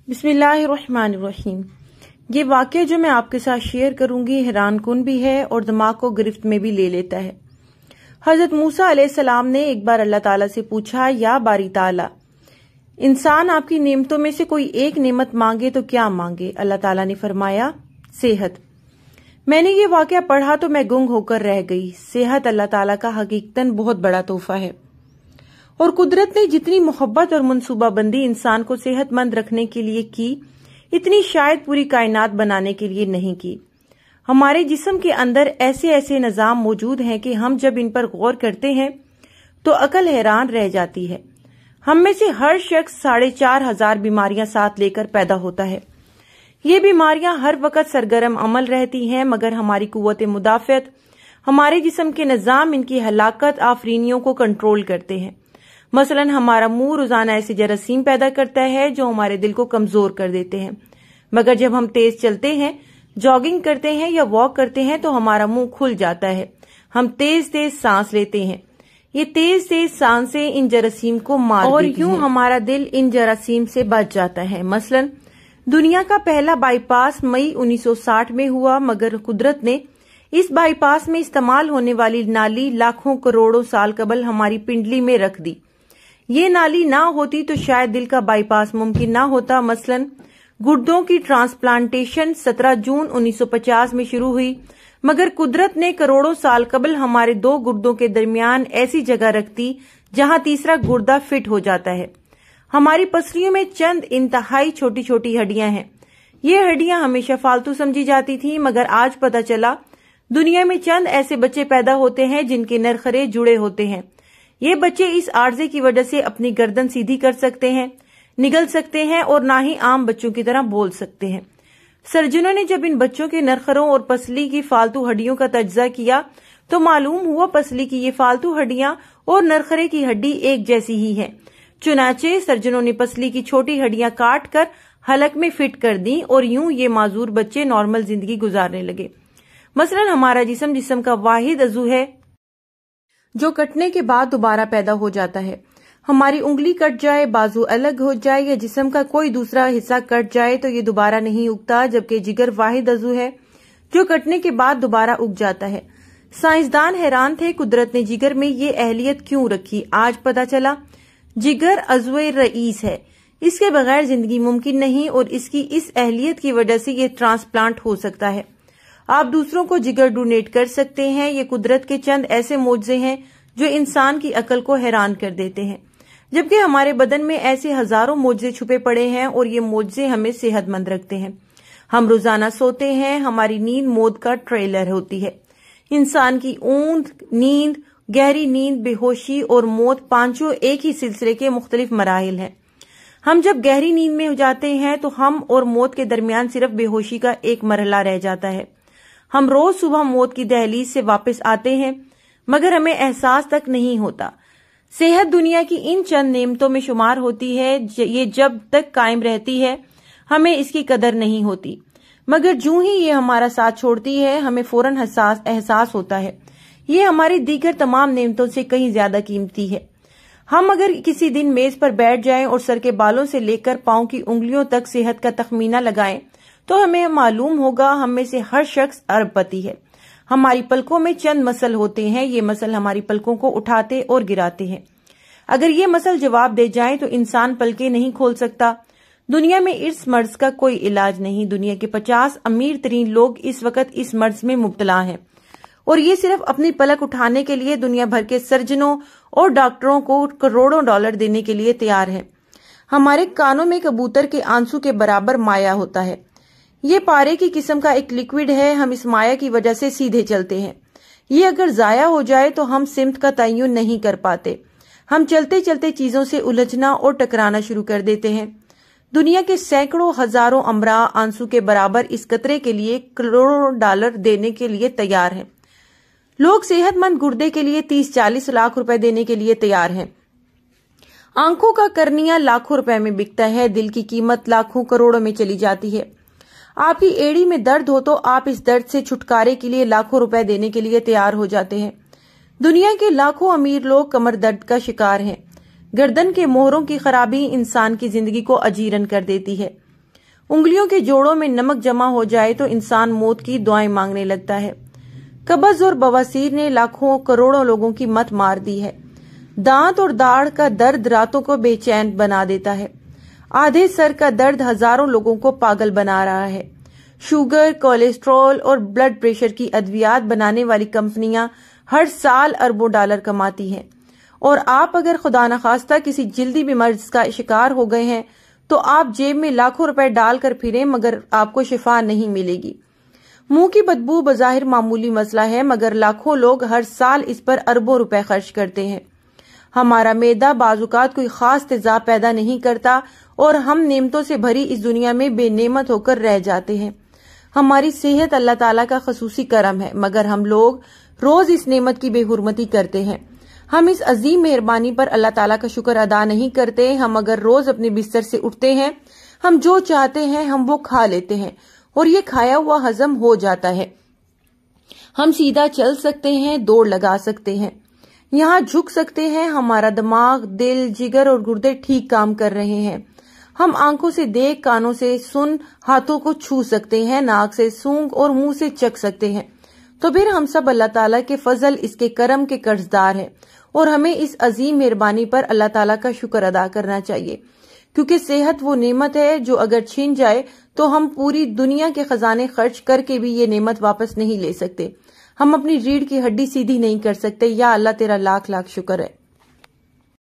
بسم اللہ الرحمن الرحیم۔ یہ واقعہ جو میں آپ کے ساتھ شیئر کروں گی حیران کن بھی ہے اور دماغ کو گرفت میں بھی لے لیتا ہے۔ حضرت موسیٰ علیہ السلام نے ایک بار اللہ تعالیٰ سے پوچھا، یا باری تعالیٰ، انسان آپ کی نعمتوں میں سے کوئی ایک نعمت مانگے تو کیا مانگے؟ اللہ تعالیٰ نے فرمایا، صحت۔ میں نے یہ واقعہ پڑھا تو میں گنگ ہو کر رہ گئی۔ صحت اللہ تعالیٰ کا حقیقتاً بہت بڑا تحفہ ہے، اور قدرت نے جتنی محبت اور منصوبہ بندی انسان کو صحت مند رکھنے کے لیے کی، اتنی شاید پوری کائنات بنانے کے لیے نہیں کی۔ ہمارے جسم کے اندر ایسے ایسے نظام موجود ہیں کہ ہم جب ان پر غور کرتے ہیں تو عقل حیران رہ جاتی ہے۔ ہم میں سے ہر شخص 4,500 بیماریاں ساتھ لے کر پیدا ہوتا ہے۔ یہ بیماریاں ہر وقت سرگرم عمل رہتی ہیں، مگر ہماری قوت مدافعت، ہمارے جسم کے نظام ان کی ہلاکت آفرینیوں کو کنٹرول کرتے ہیں۔ مثلا ہمارا منہ روزانہ ایسے جراثیم پیدا کرتا ہے جو ہمارے دل کو کمزور کر دیتے ہیں، مگر جب ہم تیز چلتے ہیں، جاگنگ کرتے ہیں یا واک کرتے ہیں تو ہمارا منہ کھل جاتا ہے، ہم تیز تیز سانس لیتے ہیں۔ یہ تیز تیز سانسیں ان جراثیم کو مار دیتی ہیں، اور یوں ہمارا دل ان جراثیم سے بچ جاتا ہے۔ مثلا دنیا کا پہلا بائی پاس مئی 1960 میں ہوا، مگر قدرت نے اس بائی پاس میں استعمال ہونے والی نالی لاکھوں کروڑوں سال قبل ہماری پنڈلی میں رکھ دی۔ یہ نالی نہ ہوتی تو شاید دل کا بائی پاس ممکن نہ ہوتا۔ مثلا گردوں کی ٹرانسپلانٹیشن 17 جون 1950 میں شروع ہوئی، مگر قدرت نے کروڑوں سال قبل ہمارے 2 گردوں کے درمیان ایسی جگہ رکھ دی جہاں تیسرا گردہ فٹ ہو جاتا ہے۔ ہماری پسلیوں میں چند انتہائی چھوٹی چھوٹی ہڈیاں ہیں۔ یہ ہڈیاں ہمیشہ فالتو سمجھی جاتی تھیں، مگر آج پتہ چلا دنیا میں چند ایسے بچے پیدا ہوتے ہیں جن کے نرخرے جڑے ہوتے ہیں۔ یہ بچے اس عارضے کی وجہ سے اپنی گردن سیدھی کر سکتے ہیں، نگل سکتے ہیں، اور نہ ہی عام بچوں کی طرح بول سکتے ہیں۔ سرجنوں نے جب ان بچوں کے نرخروں اور پسلی کی فالتو ہڈیوں کا تجزیہ کیا تو معلوم ہوا پسلی کی یہ فالتو ہڈیاں اور نرخرے کی ہڈی ایک جیسی ہی ہیں۔ چنانچہ سرجنوں نے پسلی کی چھوٹی ہڈیاں کاٹ کر حلق میں فٹ کر دیں، اور یوں یہ معذور بچے نارمل زندگی گزارنے لگے۔ مثلا ہمارا جسم کا واحد عضو ہے جو کٹنے کے بعد دوبارہ پیدا ہو جاتا ہے۔ ہماری انگلی کٹ جائے، بازو الگ ہو جائے یا جسم کا کوئی دوسرا حصہ کٹ جائے تو یہ دوبارہ نہیں اگتا، جبکہ جگر واحد عضو ہے جو کٹنے کے بعد دوبارہ اگ جاتا ہے۔ سائنسدان حیران تھے قدرت نے جگر میں یہ اہلیت کیوں رکھی۔ آج پتہ چلا جگر عضو رئیس ہے، اس کے بغیر زندگی ممکن نہیں، اور اس کی اس اہلیت کی وجہ سے یہ ٹرانسپلانٹ ہو سکتا ہے۔ آپ دوسروں کو جگر ڈونیٹ کر سکتے ہیں۔ یہ قدرت کے چند ایسے معجزے ہیں جو انسان کی عقل کو حیران کر دیتے ہیں، جبکہ ہمارے بدن میں ایسے ہزاروں معجزے چھپے پڑے ہیں، اور یہ معجزے ہمیں صحت مند رکھتے ہیں۔ ہم روزانہ سوتے ہیں، ہماری نیند موت کا ٹریلر ہوتی ہے۔ انسان کی اونگ، نیند، گہری نیند، بے ہوشی اور موت، پانچوں ایک ہی سلسلے کے مختلف مراحل ہیں۔ ہم جب گہری نیند میں جاتے ہیں تو ہم اور موت کے درمیان صرف بے ہوشی کا ایک مرحلہ رہ جاتا ہے۔ ہم روز صبح موت کی دہلیز سے واپس آتے ہیں، مگر ہمیں احساس تک نہیں ہوتا۔ صحت دنیا کی ان چند نعمتوں میں شمار ہوتی ہے، یہ جب تک قائم رہتی ہے ہمیں اس کی قدر نہیں ہوتی، مگر جوں ہی یہ ہمارا ساتھ چھوڑتی ہے ہمیں فوراً احساس ہوتا ہے یہ ہماری دیگر تمام نعمتوں سے کہیں زیادہ قیمتی ہے۔ ہم اگر کسی دن میز پر بیٹھ جائیں اور سر کے بالوں سے لے کر پاؤں کی انگلیوں تک صحت کا تخمینہ لگائیں تو ہمیں معلوم ہوگا ہم میں سے ہر شخص ارب پتی ہے۔ ہماری پلکوں میں چند مسل ہوتے ہیں، یہ مسل ہماری پلکوں کو اٹھاتے اور گراتے ہیں۔ اگر یہ مسل جواب دے جائیں تو انسان پلکیں نہیں کھول سکتا۔ دنیا میں اس مرض کا کوئی علاج نہیں۔ دنیا کے 50 امیر ترین لوگ اس وقت اس مرض میں مبتلا ہیں، اور یہ صرف اپنی پلک اٹھانے کے لیے دنیا بھر کے سرجنوں اور ڈاکٹروں کو کروڑوں ڈالر دینے کے لیے تیار ہیں۔ ہمارے کانوں میں کبوتر کے آنسو کے برابر مایع ہوتا ہے۔ یہ پارے کی قسم کا ایک لیکوڈ ہے، ہم اس مایع کی وجہ سے سیدھے چلتے ہیں۔ یہ اگر ضائع ہو جائے تو ہم سمت کا تعین نہیں کر پاتے۔ ہم چلتے چلتے چیزوں سے الجھنا اور ٹکرانا شروع کر دیتے ہیں۔ دنیا کے سینکڑوں ہزاروں امراء آنسو کے برابر اس قطرے کے لیے کروڑوں ڈالر دینے کے لیے تیار ہیں۔ لوگ صحت مند گردے کے لیے 30-40 لاکھ روپے دینے کے لیے تیار ہیں۔ آنکھوں کا کرنیا لاکھوں روپے میں بکتا ہے، دل کی قیمت لاکھوں کروڑوں میں چلی جاتی ہے۔ آپ کی ایڑی میں درد ہو تو آپ اس درد سے چھٹکارے کے لیے لاکھوں روپے دینے کے لیے تیار ہو جاتے ہیں۔ دنیا کے لاکھوں امیر لوگ کمر درد کا شکار ہیں۔ گردن کے موہروں کی خرابی انسان کی زندگی کو اجیرن کر دیتی ہے۔ انگلیوں کے جوڑوں میں نمک جمع ہو جائے تو انسان موت کی دعائیں مانگنے لگتا ہے۔ قبض اور بواسیر نے لاکھوں کروڑوں لوگوں کی مت مار دی ہے۔ دانت اور داڑھ کا درد راتوں کو بے چین بنا دیتا ہے۔ آدھے سر کا درد ہزاروں لوگوں کو پاگل بنا رہا ہے۔ شوگر، کولیسٹرول اور بلڈ پریشر کی ادویات بنانے والی کمپنیاں ہر سال اربوں ڈالر کماتی ہیں، اور آپ اگر خدا نخواستہ کسی جلدی بیماری کا شکار ہو گئے ہیں تو آپ جیب میں لاکھوں روپے ڈال کر پھریں مگر آپ کو شفا نہیں ملے گی۔ منہ کی بدبو بظاہر معمولی مسئلہ ہے مگر لاکھوں لوگ ہر سال اس پر اربوں روپے خرچ کرتے ہیں۔ ہمارا معدہ بعض اوقات کوئی خاص تیزاب پیدا نہیں کرتا اور ہم نعمتوں سے بھری اس دنیا میں بے نعمت ہو کر رہ جاتے ہیں۔ ہماری صحت اللہ تعالیٰ کا خصوصی کرم ہے مگر ہم لوگ روز اس نعمت کی بے حرمتی کرتے ہیں۔ ہم اس عظیم مہربانی پر اللہ تعالیٰ کا شکر ادا نہیں کرتے۔ ہم اگر روز اپنے بستر سے اٹھتے ہیں، ہم جو چاہتے ہیں ہم وہ کھا لیتے ہیں اور یہ کھایا ہوا ہضم ہو جاتا ہے۔ ہم سیدھا چل سکتے ہیں، دوڑ لگا سکتے ہیں، یہاں جھک سکتے ہیں، ہمارا دماغ، دل، جگر اور گردے ٹھیک کام کر رہے ہیں۔ ہم آنکھوں سے دیکھ، کانوں سے سن، ہاتھوں کو چھو سکتے ہیں، ناک سے سونگھ اور منہ سے چکھ سکتے ہیں۔ تو پھر ہم سب اللہ تعالیٰ کے فضل، اس کے کرم کے قرضدار ہیں اور ہمیں اس عظیم مہربانی پر اللہ تعالیٰ کا شکر ادا کرنا چاہیے، کیونکہ صحت وہ نعمت ہے جو اگر چھن جائے تو ہم پوری دنیا کے خزانے خرچ کر کے بھی یہ نعمت واپس نہیں لے سکتے۔ ہم اپنی ریڑھ کی ہڈی سیدھی نہیں کر سکتے۔ یا اللہ تیرا لاکھ لاکھ شکر ہے۔